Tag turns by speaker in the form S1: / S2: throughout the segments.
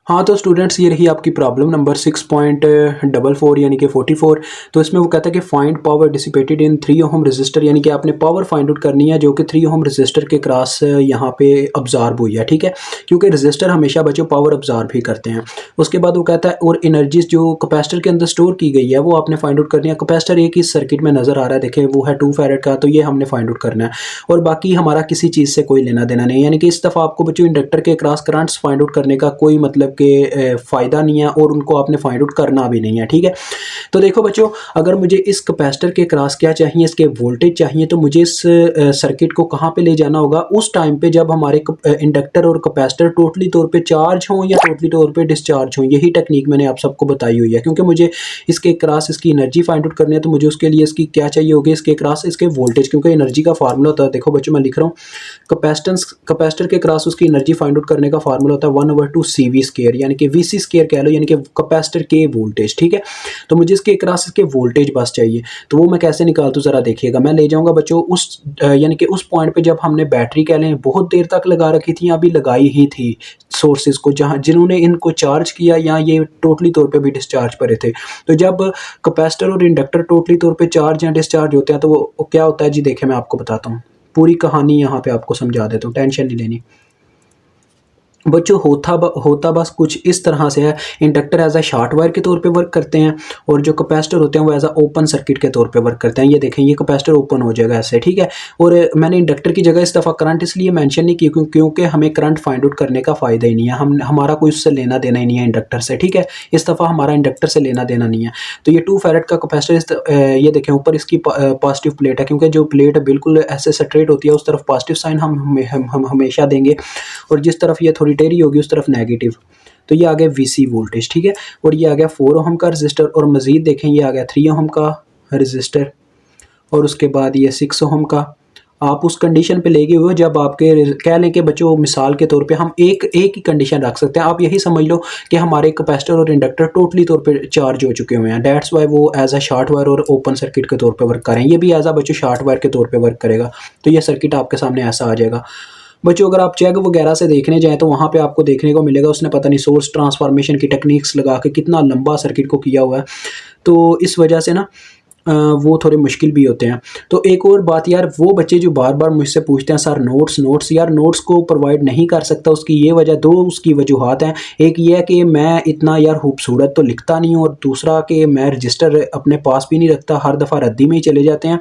S1: हाँ, तो स्टूडेंट्स ये रही आपकी प्रॉब्लम नंबर 6.44 यानी कि 44। तो इसमें वो कहता है कि फाइंड पावर डिसिपेटेड इन 3 ओहम रजिस्टर, यानी कि आपने पावर फाइंड आउट करनी है जो कि 3 ओहम रजिस्टर के क्रॉस यहाँ पे अब्जॉर्ब हुई है, ठीक है। क्योंकि रजिस्टर हमेशा बच्चों पावर अब्जॉर्ब ही करते हैं। उसके बाद वो कहता है और एनर्जीज जो कैपेसिटर के अंदर स्टोर की गई है वो आपने फाइंड आउट करनी है। कैपेसिटर एक ही सर्किट में नज़र आ रहा है, देखें वो है 2 फैरेड का, तो ये हमने फाइंड आउट करना है। और बाकी हमारा किसी चीज़ से कोई लेना देना नहीं है, यानी कि इस दफ़ा आपको बच्चों इंडक्टर के क्रॉस करंट्स फाइंड आउट करने का कोई मतलब के फ़ायदा नहीं है और उनको आपने फाइंड आउट करना भी नहीं है, ठीक है। तो देखो बच्चों, अगर मुझे इस कैपेसिटर के क्रॉस क्या चाहिए, इसके वोल्टेज चाहिए, तो मुझे इस सर्किट को कहाँ पे ले जाना होगा, उस टाइम पे जब हमारे इंडक्टर और कैपेसिटर टोटली तौर पे चार्ज हों या टोटली तौर पे डिस्चार्ज हों। यही टेक्निक मैंने आप सबको बताई हुई है, क्योंकि मुझे इसके क्रॉस इसकी एनर्जी फाइंड आउट करनी है, तो मुझे उसके लिए इसकी क्या चाहिए होगी, इसके क्रॉस इसके वोल्टेज, क्योंकि एनर्जी का फार्मूला होता है। देखो बच्चों मैं लिख रहा हूँ, कैपेसिटर के क्रॉस उसकी एनर्जी फाइंड आउट करने का फार्मूला होता है 1/2 CV स्क्वायर, यानी कि VC स्क्वायर कह लो, यानी कि कैपेसिटर के वोल्टेज, ठीक है। तो मुझे इसके क्रॉस इसके वोल्टेज बस चाहिए, तो वो मैं कैसे निकालता हूँ ज़रा देखिएगा। मैं ले जाऊँगा बच्चों उस यानी कि उस पॉइंट पे जब हमने बैटरी कह लें बहुत देर तक लगा रखी थी, अभी लगाई ही थी सोर्सेज को, जहाँ जिन्होंने इनको चार्ज किया या ये टोटली तौर पे भी डिस्चार्ज पड़े थे। तो जब कैपेसिटर और इंडक्टर टोटली तौर पे चार्ज या डिस्चार्ज होते हैं तो वो क्या होता है जी, देखें मैं आपको बताता हूँ, पूरी कहानी यहाँ पे आपको समझा देता हूँ, टेंशन नहीं लेनी बच्चों। होता बस कुछ इस तरह से है। Inductor as a short wire के तौर पे वर्क करते हैं और जो कैपेसिटर होते हैं वो एज अ ओपन सर्किट के तौर पे वर्क करते हैं। ये देखें, ये कैपेसिटर ओपन हो जाएगा ऐसे, ठीक है। और मैंने इंडक्टर की जगह इस दफ़ा करंट इसलिए मेंशन नहीं की क्योंकि हमें करंट फाइंड आउट करने का फ़ायदा ही नहीं है, हमारा कोई उससे लेना देना ही नहीं है इंडक्टर से, ठीक है। इस दफ़ा हमारा इंडक्टर से लेना देना नहीं है। तो ये 2 फैरेड का कैपेसिटर, ये देखें ऊपर इसकी पॉजिटिव प्लेट है, क्योंकि जो प्लेट बिल्कुल ऐसे स्ट्रेट होती है उस तरफ पॉजिटिव साइन हम हमेशा देंगे, और जिस तरफ ये थोड़ी टेढ़ी होगी उस तरफ नेगेटिव। तो ये आ गया VC वोल्टेज, ठीक है। और ये आ गया 4 ओहम का रजिस्टर, और मज़ीद देखें ये आ गया 3 ओहम का रजिस्टर, और उसके बाद ये 6 ओहम का। आप उस कंडीशन पे ले गए हुए हो जब आपके कह लें कि बच्चों मिसाल के तौर पे हम एक ही कंडीशन रख सकते हैं। आप यही समझ लो कि हमारे कैपेसिटर और इंडक्टर टोटली तौर पे चार्ज हो चुके हुए हैं, दैट्स वाई वो एज अ शॉर्ट वायर और ओपन सर्किट के तौर पे वर्क करें। ये भी एज अ बच्चों शॉर्ट वायर के तौर पे वर्क करेगा। तो ये सर्किट आपके सामने ऐसा आ जाएगा बच्चों। अगर आप चेक वगैरह से देखने जाएँ तो वहाँ पे आपको देखने को मिलेगा उसने पता नहीं सोर्स ट्रांसफॉर्मेशन की टेक्निक्स लगा के कितना लंबा सर्किट को किया हुआ है। तो इस वजह से ना वो थोड़े मुश्किल भी होते हैं। तो एक और बात यार, वो बच्चे जो बार-बार मुझसे पूछते हैं सर नोट्स यार, नोट्स को प्रोवाइड नहीं कर सकता, उसकी ये वजह, 2 उसकी वजूहात हैं। एक ये है कि मैं इतना यार खूबसूरत तो लिखता नहीं हूँ, और दूसरा कि मैं रजिस्टर अपने पास भी नहीं रखता, हर दफ़ा रद्दी में ही चले जाते हैं।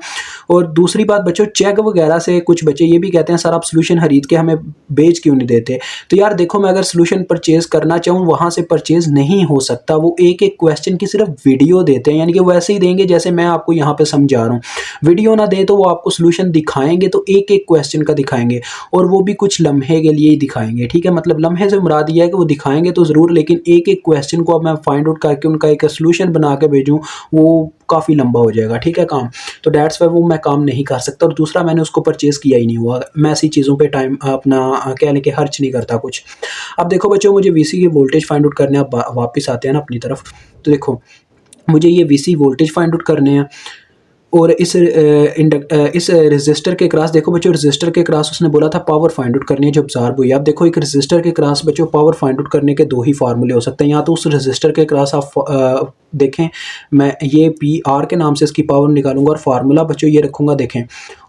S1: और दूसरी बात बच्चों, चेक वगैरह से कुछ बच्चे ये भी कहते हैं सर आप सॉल्यूशन खरीद के हमें बेच क्यों नहीं देते। तो यार देखो, मैं अगर सॉल्यूशन परचेज़ करना चाहूँ वहाँ से परचेज़ नहीं हो सकता। वो एक-एक क्वेश्चन की सिर्फ वीडियो देते हैं, यानी कि वो ऐसे ही देंगे जैसे मैं आपको यहाँ पे समझा रहा हूँ। वीडियो ना दें तो वो आपको सॉल्यूशन दिखाएँगे तो एक-एक क्वेश्चन का दिखाएँगे, और वो भी कुछ लम्हे के लिए ही दिखाएँगे, ठीक है। मतलब लम्हे से मुराद ये है कि वो दिखाएँगे तो ज़रूर, लेकिन एक-एक क्वेश्चन को अब मैं फाइंड आउट करके उनका एक सॉल्यूशन बना के भेजूँ, वो काफ़ी लंबा हो जाएगा, ठीक है काम। तो दैट्स वाई वो मैं काम नहीं कर सकता, और दूसरा मैंने उसको परचेज़ किया ही नहीं हुआ। मैं ऐसी चीज़ों पे टाइम अपना कह लें कि खर्च नहीं करता कुछ। अब देखो बच्चों, मुझे VC की वोल्टेज फाइंड आउट करने, अब वापस आते हैं ना अपनी तरफ। तो देखो, मुझे ये VC वोल्टेज फाइंड आउट करने हैं, और इस रजिस्टर के क्रॉस देखो बच्चों, रजिस्टर के क्रॉस उसने बोला था पावर फाइंड आउट करनी है जो अब्जॉर्ब हुई। आप देखो, एक रजिस्टर के क्रॉस बच्चों पावर फाइंड आउट करने के 2 ही फार्मूले हो सकते हैं। या तो उस रजिस्टर के क्रॉस आप देखें, मैं ये PR के नाम से इसकी पावर निकालूंगा, और फार्मूला बच्चों ये रखूंगा, देखें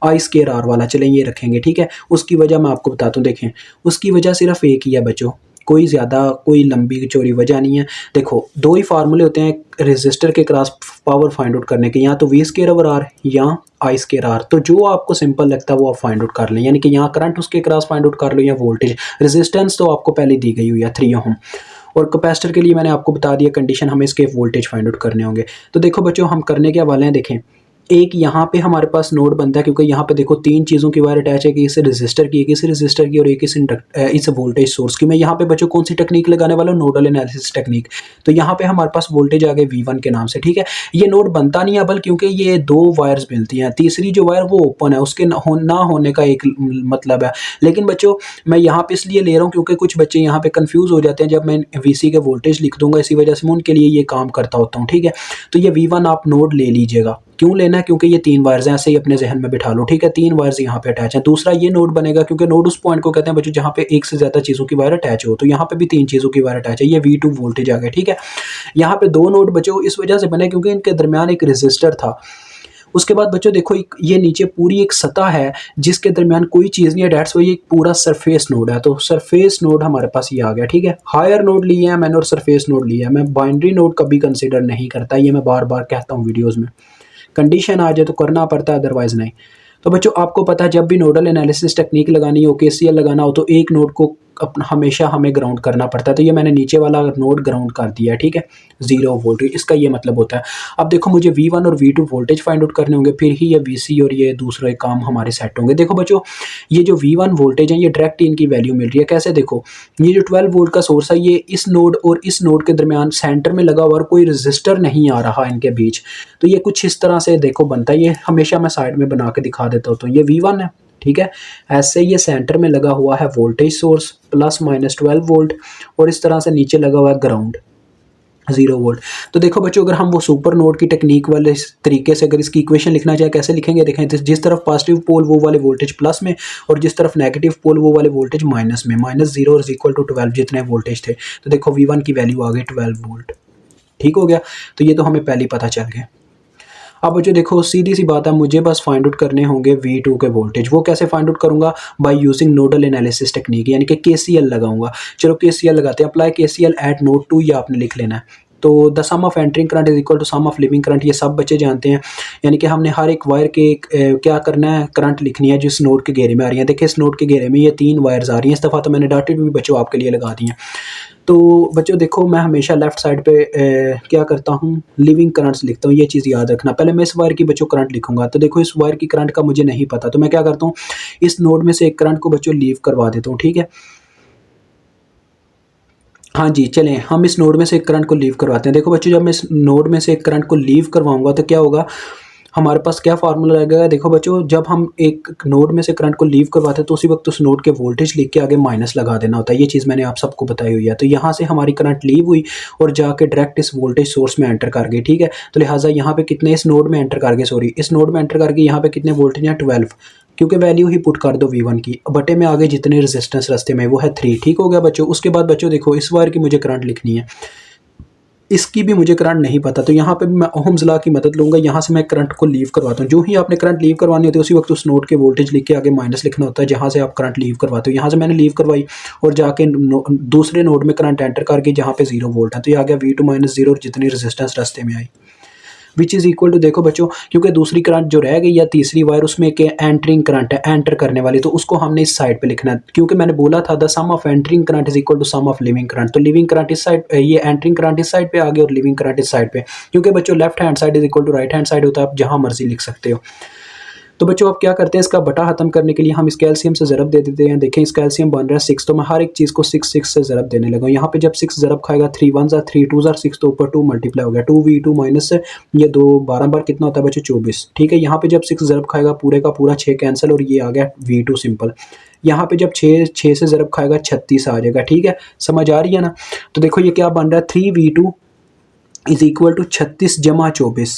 S1: I²R वाला, चलें ये रखेंगे, ठीक है। उसकी वजह मैं आपको बताता हूँ, देखें उसकी वजह सिर्फ एक ही है बच्चों, कोई ज़्यादा कोई लंबी चौड़ी वजह नहीं है। देखो 2 ही फार्मूले होते हैं रजिस्टर के क्रॉस पावर फाइंड आउट करने के, या तो V²/R या I²R। तो जो आपको सिंपल लगता है वो आप फाइंड आउट कर लें, यानी कि यहाँ करंट उसके क्रॉस फाइंड आउट कर लो, या वोल्टेज। रेजिस्टेंस तो आपको पहले दी गई हुई है 3 ओहम, और कैपेसिटर के लिए मैंने आपको बता दिया कंडीशन, हमें इसके वोल्टेज फाइंड आउट करने होंगे। तो देखो बच्चों, हम करने क्या वाले हैं, देखें एक यहाँ पे हमारे पास नोड बनता है, क्योंकि यहाँ पे देखो 3 चीज़ों की वायर अटैच है, कि इस रजिस्टर की, एक इस रजिस्टर की, और एक इस वोल्टेज सोर्स की। मैं यहाँ पे बच्चों कौन सी टेक्निक लगाने वाला हूँ, नोडल एनालिसिस टेक्निक। तो यहाँ पे हमारे पास वोल्टेज आ गए V1 के नाम से, ठीक है। ये नोड बनता नहीं है बल, क्योंकि ये 2 वायर्स मिलती हैं, तीसरी जो वायर वो ओपन है, उसके ना होने का एक मतलब है। लेकिन बच्चों मैं यहाँ पे इसलिए ले रहा हूँ क्योंकि कुछ बच्चे यहाँ पे कंफ्यूज हो जाते हैं जब मैं VC के वोल्टेज लिख दूंगा, इसी वजह से मैं उनके लिए ये काम करता होता हूँ, ठीक है। तो ये V1 आप नोड ले लीजिएगा, क्यों लेना है? क्योंकि ये 3 वायर्स हैं, ऐसे ही अपने ज़हन में बिठा लो, ठीक है? 3 वायर्स यहाँ पे अटैच हैं। दूसरा ये नोड बनेगा क्योंकि नोड उस पॉइंट को कहते हैं बच्चों जहाँ पे एक से ज़्यादा चीज़ों की वायर अटैच हो, तो यहाँ पे भी 3 चीज़ों की वायर अटैच है, ये V2 वोल्टेज आ गया, ठीक है? यहाँ पे 2 नोड बचे, वो इस वजह से बने क्योंकि इनके दरमियान एक रेजिस्टर था। उसके बाद बच्चों देखो एक ये नीचे पूरी एक सतह है जिसके दरमियान कोई चीज़ नहीं है, दैट्स व्हाई ये एक पूरा सरफेस नोड है। तो सरफेस नोड हमारे पास ये आ गया, ठीक है? हायर नोड लिए हैं मैंने और सरफेस नोड लिया है। मैं बाइनरी नोड कभी कंसीडर नहीं करता, ये मैं बार-बार कहता हूँ वीडियोज़ में। कंडीशन आ जाए तो करना पड़ता है, अदरवाइज़ नहीं। तो बच्चों आपको पता है जब भी नोडल एनालिसिस टेक्निक लगानी हो, केसीएल लगाना हो, तो एक नोड को अपना हमेशा हमें ग्राउंड करना पड़ता है। तो ये मैंने नीचे वाला नोड ग्राउंड कर दिया है, ठीक है? 0 वोल्ट, इसका ये मतलब होता है। अब देखो मुझे V1 और V2 वोल्टेज फाइंड आउट करने होंगे, फिर ही ये VC और ये दूसरे काम हमारे सेट होंगे। देखो बच्चों, ये जो V1 वोल्टेज है ये डायरेक्ट इनकी वैल्यू मिल रही है। कैसे देखो, ये जो 12 वोल्ट का सोर्स है ये इस नोड और इस नोड के दरमियान सेंटर में लगा हुआ और कोई रजिस्टर नहीं आ रहा इनके बीच। तो ये कुछ इस तरह से देखो बनता है, ये हमेशा मैं साइड में बना के दिखा देता हूँ। तो ये V1 है, ठीक है? ऐसे ये सेंटर में लगा हुआ है voltage source plus minus 12 volt और इस तरह से नीचे लगा हुआ है ग्राउंड 0 वोल्ट। तो देखो बच्चों अगर हम वो सुपर नोड की टेक्निक वाले तरीके से अगर इसकी इक्वेशन लिखना चाहे कैसे लिखेंगे, देखें जिस तरफ पॉजिटिव पोल वो वाले वोल्टेज प्लस में और जिस तरफ नेगेटिव पोल वो वाले वोल्टेज माइनस में, -0 और इक्वल टू 12 जितने वोल्टेज थे। तो देखो V1 की वैल्यू आ गई 12 वोल्ट, ठीक हो गया? तो ये तो हमें पहले ही पता चल गया। अब जो देखो सीधी सी बात है, मुझे बस फाइंड आउट करने होंगे V2 के वोल्टेज। वो कैसे फाइंड आउट करूंगा? By using nodal analysis technique, यानी कि KCL लगाऊंगा। चलो KCL लगाते हैं। अप्लाई KCL एट नोड 2, ये आपने लिख लेना है। तो the sum of entering current is equal to sum of leaving current, ये सब बच्चे जानते हैं। यानी कि हमने हर एक वायर के क्या करना है, करंट लिखनी है जिस नोड के घेरे में आ रही है। देखिए इस नोड के घेरे में ये 3 वायर्स आ रही हैं। इस दफ़ा तो मैंने डॉटेड भी बच्चों आपके लिए लगा दी हैं। तो बच्चों देखो मैं हमेशा लेफ़्ट साइड पे क्या करता हूँ, लिविंग करंट्स लिखता हूँ। ये चीज़ याद रखना। पहले मैं इस वायर की बच्चों करंट लिखूँगा। तो देखो इस वायर की करंट का मुझे नहीं पता, तो मैं क्या करता हूँ, इस नोड में से एक करंट को बच्चों लीव करवा देता हूँ, ठीक है? हाँ जी, चलें हम इस नोड में से एक करंट को लीव करवाते हैं। देखो बच्चों जब मैं इस नोड में से एक करंट को लीव करवाऊँगा तो क्या होगा, हमारे पास क्या फार्मूला लगेगा। देखो बच्चों जब हम एक नोड में से करंट को लीव करवाते हैं तो उसी वक्त उस नोड के वोल्टेज लिख के आगे माइनस लगा देना होता है। ये चीज़ मैंने आप सबको बताई हुई है। तो यहाँ से हमारी करंट लीव हुई और जाके डायरेक्ट इस वोल्टेज सोर्स में एंटर कर गई, ठीक है? तो लिहाजा यहाँ पे कितने इस नोड में एंटर कर गए, सॉरी इस नोड में एंटर करके यहाँ पे कितने वोल्टेज हैं, 12, क्योंकि वैल्यू ही पुट कर दो V1 की। बटे में आगे जितने रेजिस्टेंस रास्ते में वो है 3, ठीक हो गया बच्चों? उसके बाद बच्चों देखो इस वायर की मुझे करंट लिखनी है, इसकी भी मुझे करंट नहीं पता। तो यहाँ पे भी मैं ओहम्स लॉ की मदद लूँगा। यहाँ से मैं करंट को लीव करवाता हूँ। जो ही आपने करंट लीव करवानी होती है उसी वक्त उस नोड के वोल्टेज लिख के आगे माइनस लिखना होता है जहाँ से आप करंट लीव करवाते हो। यहाँ से मैंने लीव करवाई और जाके दूसरे नोड में करंट एंटर करके जहाँ पे 0 वोल्ट है, तो ये आ गया V2 - 0 और जितनी रेजिस्टेंस रास्ते में आई विच इज़ इक्वल टू, देखो बच्चों क्योंकि दूसरी करंट जो रह गई या तीसरी वायर उसमें एक एंटरिंग करंट है, एंटर करने वाली, तो उसको हमने इस साइड पे लिखना है। क्योंकि मैंने बोला था the sum of entering current is equal to sum of leaving current. तो लिविंग करंट इस साइड, ये एंटरिंग करंट इस साइड पे आ गई और लिविंग करंट इस साइड पे, क्योंकि बच्चों left hand side is equal to right hand side होता है। आप जहाँ मर्जी लिख सकते हो। तो बच्चों आप क्या करते हैं, इसका बटा खत्म करने के लिए हम इस कैल्शियम से ज़रब दे देते हैं। देखें इस कैल्शियम बन रहा है 6, तो मैं हर एक चीज़ को 6 से ज़रब देने लगा। यहाँ पे जब 6 ज़रब खाएगा 3 1 ज़ा 3 2 ज़ा 6, तो ऊपर 2 मल्टीप्लाई हो गया, 2V2 माइनस ये 2 12 बार कितना होता है बच्चों, 24, ठीक है? यहाँ पे जब 6 ज़रब खाएगा पूरे का पूरा 6 कैंसिल और ये आ गया V2 सिंपल। यहाँ पे जब 6 से ज़रब खाएगा 36 आ जाएगा, ठीक है? समझ आ रही है ना? तो देखो ये क्या बन रहा है, 3V2 इज इक्वल टू 36 जमा 24।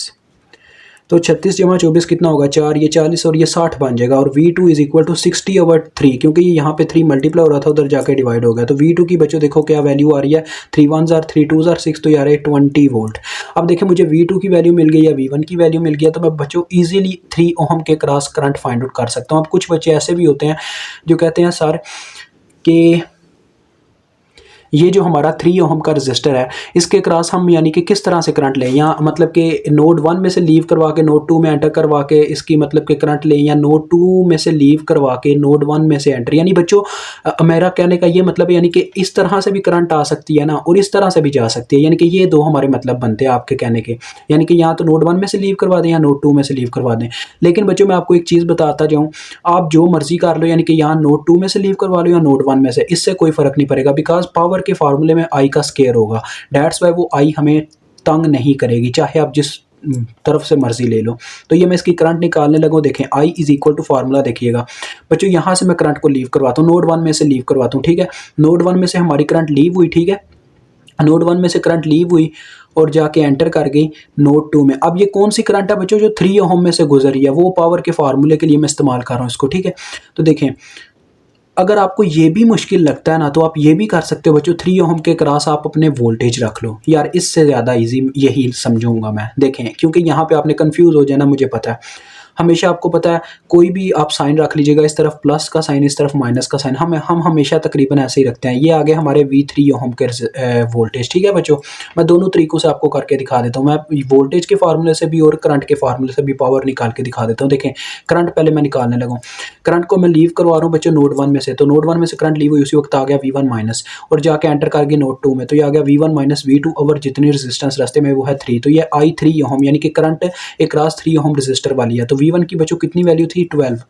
S1: तो 36 जमा 24 कितना होगा, 4, ये 40 और ये 60 बन जाएगा। और V2 इज इक्वल टू 60/3, क्योंकि यहाँ पे 3 मल्टीप्लाई हो रहा था उधर जाके डिवाइड हो गया। तो V2 की बच्चों देखो क्या वैल्यू आ रही है, 3 1 ज़ार 3 2 ज़ार 6, तो यार 20 वोल्ट। अब देखिए मुझे V2 की वैल्यू मिल गई या V1 की वैल्यू मिल गया, तो मैं बच्चों ईजिली 3 ओहम के क्रॉस करंट फाइंड आउट कर सकता हूँ। अब कुछ बच्चे ऐसे भी होते हैं जो कहते हैं सर कि ये जो हमारा 3 ओहम का रजिस्टर है इसके क्रॉस हम यानी कि किस तरह से करंट लें, या मतलब कि नोड 1 में से लीव करवा के नोड 2 में एंटर करवा के इसकी मतलब कि करंट लें, या नोड 2 में से लीव करवा के नोड 1 में से एंटर। यानी बच्चों मेरा कहने का ये मतलब है यानी कि इस तरह से भी करंट आ सकती है ना, और इस तरह से भी जा सकती है। यानी कि ये 2 हमारे मतलब बनते हैं आपके कहने के, यानी कि यहाँ तो नोड 1 में से लीव करवा दें या नोड 2 में से लीव करवा दें। लेकिन बच्चों मैं आपको एक चीज़ बताता जाऊँ, आप जो मर्जी कर लो, यानी कि यहाँ नोड 2 में से लीव करवा लो या नोड 1 में से, इससे कोई फ़र्क नहीं पड़ेगा। बिकॉज पावर के फार्मूले में आई का स्केयर होगा, दैट्स वाई वो आई हमें तंग नहीं करेगी, चाहे आप जिस तरफ से मर्जी ले लो। तो ये मैं इसकी करंट निकालने लगा, देखें I is equal to formula देखिएगा बच्चों, यहाँ से मैं करंट को लीव करवाता हूँ, नोड 1 में से लीव करवाता हूँ, ठीक है? नोड 1 में से हमारी करंट लीव हुई, ठीक है? नोड 1 में से करंट लीव हुई और जाके एंटर कर गई नोड 2 में। अब ये कौन सी करंट है बच्चों, जो 3 ओम में से गुजर रही है, वो पावर के फार्मूले के लिए मैं इस्तेमाल कर रहा हूँ इसको, ठीक है। तो देखें, अगर आपको ये भी मुश्किल लगता है ना, तो आप ये भी कर सकते हो बच्चों, 3 ओम के क्रॉस आप अपने वोल्टेज रख लो। यार इससे ज़्यादा ईजी यही समझूंगा मैं। देखें, क्योंकि यहाँ पे आपने कंफ्यूज हो जाना, मुझे पता है। हमेशा आपको पता है, कोई भी आप साइन रख लीजिएगा, इस तरफ प्लस का साइन, इस तरफ माइनस का साइन, हम हमेशा तकरीबन ऐसे ही रखते हैं। ये आगे हमारे V3 ओम के वोल्टेज, ठीक है बच्चों। मैं दोनों तरीक़ों से आपको करके दिखा देता हूँ। मैं वोल्टेज के फार्मूले से भी और करंट के फार्मूले से भी पावर निकाल के दिखा देता हूँ। देखें, करंट पहले मैं निकालने लगा हूँ। करंट को मैं लीव करवा रहा हूँ बच्चों नोड 1 में से, तो नोड 1 में से करंट लीव हुई, उसी वक्त आ गया V1 माइनस, और जाके एंटर कर गई नोड 2 में, तो ये आ गया V1 माइनस V2 ओवर जितनी रेजिस्टेंस रास्ते में वो है 3, तो ये I3 ओम, यानी कि करंट एक क्रॉस 3 ओम रजिस्टर वाली है। तो V1 की बच्चों कितनी वैल्यू थी 12,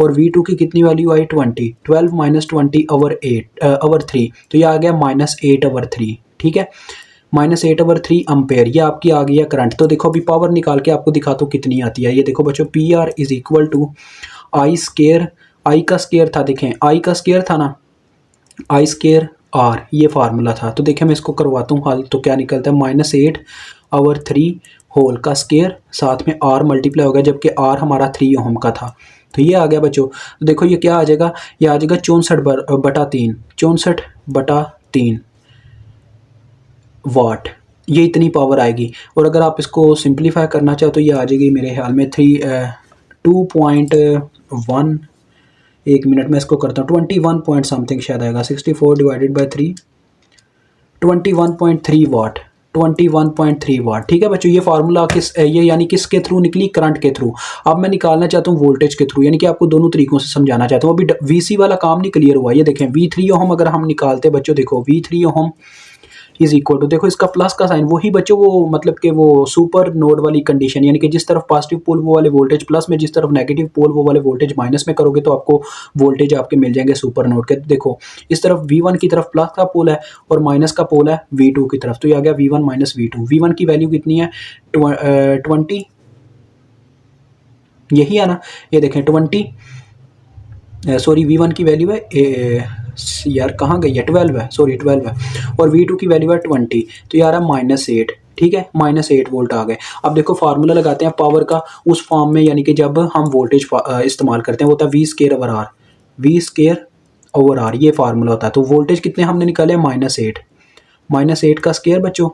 S1: और V2 की कितनी वैल्यू आई 20, 12 माइनस 20 ओवर 8 ओवर 3, तो ये आ गया -8 ओवर 3, ठीक है। -8 ओवर 3 अम्पेयर, ये आपकी आ गई है करंट। तो देखो अभी पावर निकाल के आपको दिखाता हूँ कितनी आती है। ये देखो बच्चों, PR is equal to I square, I का स्केयर था, देखें आई का स्केयर था ना, आई स्केयर R, ये फार्मूला था। तो देखें मैं इसको करवाता हूँ हल, तो क्या निकलता है, -8 ओवर 3 होल का स्केयर, साथ में R मल्टीप्लाई हो गया, जबकि R हमारा 3 ओम का था। तो ये आ गया बच्चों। तो देखो ये क्या आ जाएगा, ये आ जाएगा 64/3, 64/3 वाट, ये इतनी पावर आएगी। और अगर आप इसको सिंप्लीफाई करना चाहो तो ये आ जाएगी मेरे ख्याल में 2.1, एक मिनट में इसको करता हूँ, 21 पॉइंट समथिंग शायद आएगा, 64 डिवाइडेड बाई 3, 21.3 वाट, 21.3 वाट, ठीक है बच्चों। ये फार्मूला ये यानी किसके थ्रू निकली, करंट के थ्रू। अब मैं निकालना चाहता हूँ वोल्टेज के थ्रू, यानी कि आपको दोनों तरीकों से समझाना चाहता हूँ। अभी VC वाला काम नहीं क्लियर हुआ। ये देखें V3 ओम अगर हम निकालते बच्चों, देखो V3 Om is equal to, देखो इसका प्लस का साइन वही बच्चों, वो मतलब कि वो सुपर नोड वाली कंडीशन, यानी कि जिस तरफ पॉजिटिव पोल वो वाले वोल्टेज प्लस में, जिस तरफ नेगेटिव पोल वो वाले वोल्टेज माइनस में करोगे, तो आपको वोल्टेज आपके मिल जाएंगे सुपर नोड के। देखो इस तरफ V1 की तरफ प्लस का पोल है और माइनस का पोल है V2 की तरफ, तो ये आ गया V1 माइनस V2। V1 की वैल्यू कितनी है 20, यही है ना, ये देखें 20, सॉरी V1 की वैल्यू है यार कहाँ गई है, 12 है, सॉरी 12 है, और V2 की वैल्यू है 20, तो यार है -8, ठीक है, -8 वोल्ट आ गए। अब देखो फार्मूला लगाते हैं पावर का उस फॉर्म में, यानी कि जब हम वोल्टेज इस्तेमाल करते हैं वो होता है V square over R, V square over R, ये फार्मूला होता है। तो वोल्टेज कितने हमने निकाले, -8 का स्केयर बच्चों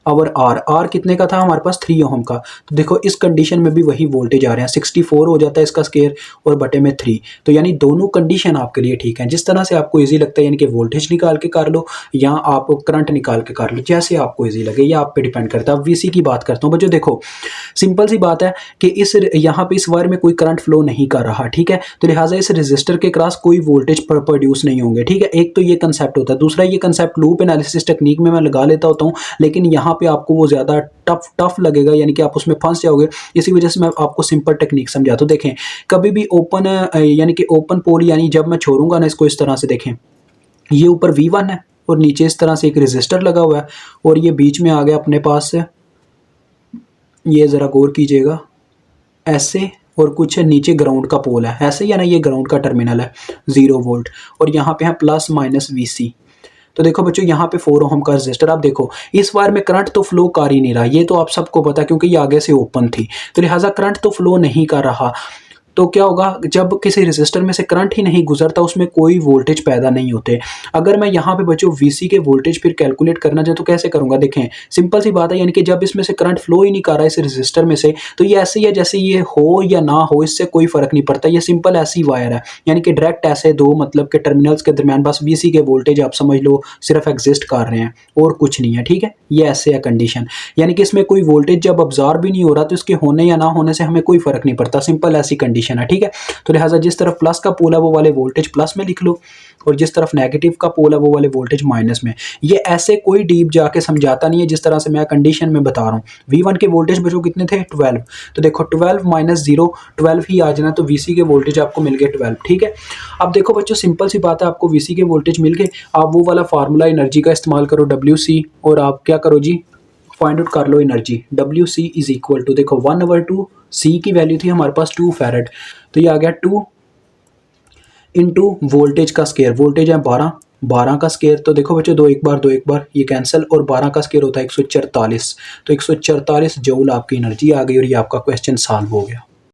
S1: ओवर R कितने का था हमारे पास, 3 ओम का। तो देखो इस कंडीशन में भी वही वोल्टेज आ रहे हैं, 64 हो जाता है इसका स्केयर और बटे में 3, तो यानी दोनों कंडीशन आपके लिए ठीक है। जिस तरह से आपको इजी लगता है, यानी कि वोल्टेज निकाल के कर लो या आप करंट निकाल के कर लो, जैसे आपको इजी लगे, ये आप पे डिपेंड करता है। अब VC की बात करता हूँ बच्चों, देखो सिंपल सी बात है कि इस यहाँ पे इस वायर में कोई करंट फ्लो नहीं कर रहा, ठीक है, तो लिहाजा इस रजिस्टर के क्रॉस कोई वोल्टेज प्रोड्यूस नहीं होंगे, ठीक है। एक तो ये कंसेप्ट होता है। दूसरा ये कंसेप्ट लूप एनालिसिस टेक्निक में मैं लगा लेता होता हूँ, लेकिन यहाँ पे आपको वो ज़्यादा टफ लगेगा, यानी कि आप उसमें फंस जाओगे। इसी वजह से मैं आपको सिंपल टेक्निक समझाता हूँ। देखें कभी भी ओपन यानी कि ओपन पोल, यानी जब मैं छोड़ूंगा ना इसको इस तरह से, देखें ये ऊपर V1 है और नीचे इस तरह से एक रजिस्टर लगा हुआ है, और ये बीच में आ गया अपने पास से, ये ज़रा गौर कीजिएगा ऐसे, और कुछ नीचे ग्राउंड का पोल है ऐसे, या ना ये ग्राउंड का टर्मिनल है 0 वोल्ट, और यहाँ पे है प्लस माइनस VC। तो देखो बच्चों यहाँ पे 4 ओम का रजिस्टर, आप देखो इस वायर में करंट तो फ्लो कर ही नहीं रहा, ये तो आप सबको पता है क्योंकि ये आगे से ओपन थी, तो लिहाजा करंट तो फ्लो नहीं कर रहा। तो क्या होगा, जब किसी रजिस्टर में से करंट ही नहीं गुजरता, उसमें कोई वोल्टेज पैदा नहीं होते। अगर मैं यहाँ पे बच्चों VC के वोल्टेज फिर कैलकुलेट करना चाहे तो कैसे करूँगा, देखें सिंपल सी बात है, यानी कि जब इसमें से करंट फ्लो ही नहीं कर रहा इस रजिस्टर में से, तो ये ऐसे ही है जैसे ये हो या ना हो, इससे कोई फर्क नहीं पड़ता। ये सिंपल ऐसी वायर है, यानी कि डायरेक्ट ऐसे दो मतलब के टर्मिनल्स के दरमियान बस VC के वोल्टेज आप समझ लो सिर्फ एग्जिस्ट कर रहे हैं और कुछ नहीं है, ठीक है। ये ऐसे है कंडीशन, यानी कि इसमें कोई वोल्टेज जब अब्जॉर्ब भी नहीं हो रहा, तो इसके होने या ना होने से हमें कोई फर्क नहीं पड़ता, सिंपल ऐसी कंडीशन है, ठीक है। तो लिहाजा जिस तरफ प्लस का पोल है वो वाले वोल्टेज प्लस में लिख लो, और जिस तरफ नेगेटिव का पोल है वो वाले वोल्टेज माइनस में। ये ऐसे कोई डीप जाके समझाता नहीं है, जिस तरह से मैं कंडीशन में बता रहा हूँ। V1 के वोल्टेज बच्चों कितने थे 12, तो देखो 12 माइनस 0, 12 ही आ जाना, तो VC के वोल्टेज आपको मिल गए 12, ठीक है। अब देखो बच्चों सिंपल सी बात है, आपको VC के वोल्टेज मिल गए, आप वो वाला फार्मूला एनर्जी का इस्तेमाल करो WC, और आप क्या करो जी, फाइंड आउट कर लो energy. WC is equal to, देखो 1/2, C की वैल्यू थी हमारे पास 2 फैरेड, तो ये आ गया 2 इंटू वोल्टेज का स्केयर, वोल्टेज है 12, 12 का स्केयर तो देखो बच्चों, दो एक बार ये कैंसिल, और 12 का स्केयर होता है 144। तो 144 जूल आपकी एनर्जी आ गई और ये आपका क्वेश्चन सॉल्व हो गया।